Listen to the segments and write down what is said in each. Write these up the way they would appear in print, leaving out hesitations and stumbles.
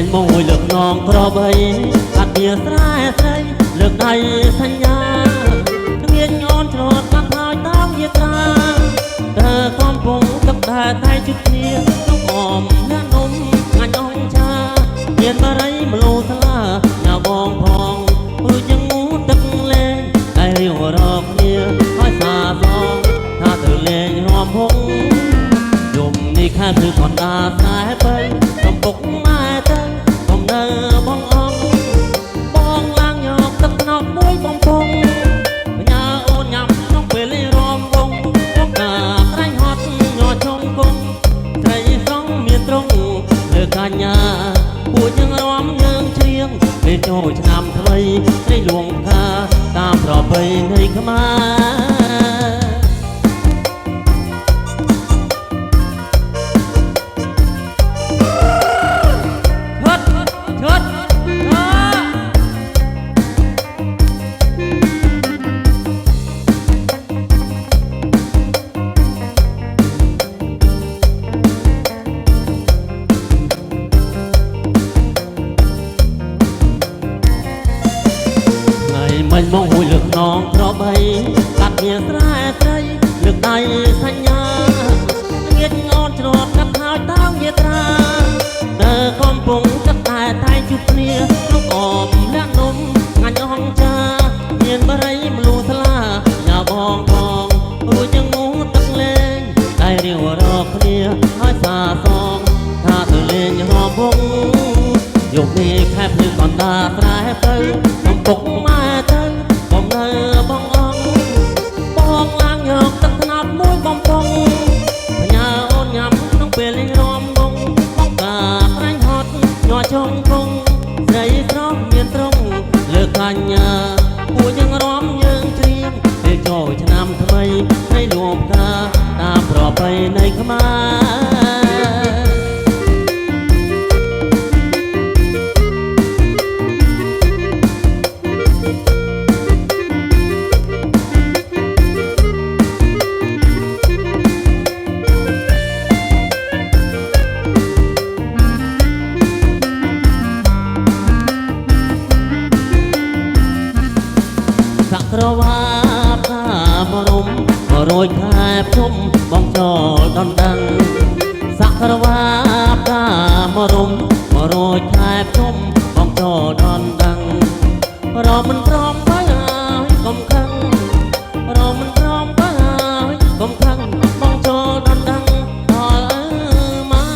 ញមួយលើកនងក្របីកាត់វាស្រែស្រីលើកដៃសញ្ញាគ្មានញនច្រត់កាត់ហើយតាមយាត្រាតើកំពុងទឹកតែតែជិតគ្នាទុកអមអ្នកនំងាញ់អងចាមានបរិយមលោស្លាញ៉ាបងផងព្រោះយើងងូទឹកលេងតែរៀងរកគ្នាហើយសាសងថាទៅលេងរំភងយំនេះខាងគឺកណ្ដាខ្សែបីកំពុកម៉ែទៅកុំនៅបងអង្គឡើងយកទឹកណប់មួយបំពង់បញ្ញាអូនញ៉ាំក្នុងពេលលេងរំវងបងកាក្រែងហត់ញ័រជុំគង់ត្រីស្រង់មានត្រង់លើកញ្ញាពួកយើងរំយើងច្រៀងពេលចូលឆ្នាំថ្មីត្រីលួងផ្កាតាមប្រពៃណីខ្មែរមិញមកមួយលើកនងក្របីកាត់វាស្រែត្រីលើកដៃសញ្ញាងៀតងន់ច្រត់កាត់ហើយតាមយាត្រាតើកំពុងទឹកតែតែជួបគ្នាលោកអមអ្នកនំងាញ់អងចាមានបរិយមលូស្លាញ៉ាបងផងរួចยังងូទឹកលេងតែរៀងរកគ្នាហើយសាសងថាទៅលេងរំវងយកនេះខែភ្លឺកណ្ដាស្រែទៅកំពុកម៉ែទៅកុំនៅបងអង្គឡើងយកទឹកថ្នប់មួយបំពង់បញ្ញាអូនញ៉ាំក្នុងពេលលេងរំវងបងកាក្រែងហត់ញ័រជុំគង់ស្រីស្រស់មានត្រង់លើកញ្ញាពួកយើងរំយើងច្រៀងពេលចូលឆ្នាំថ្មីនៃលួងផ្កាតាមប្រពៃណីខ្មែរក្រវាបថាមរុំរយខែភ្នំបងចូលដណ្ដឹងសក្រវាបថាមរុំរយខែភ្នំបងចូលដណ្ដឹងរមមិនព្រមទៅហើយកុំខឹងរមមិនព្រមទៅហើយកុំខឹងបងចូលដណ្ដឹងដល់ម៉ែ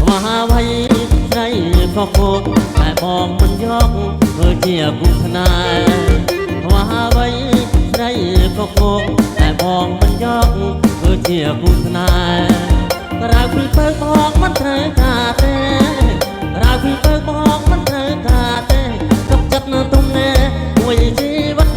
មហាវ័យស្រីក៏គោកតែបងមិនយកធ្វើជាគូស្នេហ៍ว่าไว้ស្រីក៏គង់តែបងមិនយកគឺជាគូស្នេហ៍ក្រៅពីពើបងមិនត្រូវការទេក្រៅពីពើបងមិនត្រូវការទេទុកចិត្តនៅទុំណែមួយជីវិត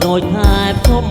រយខែភ្នំ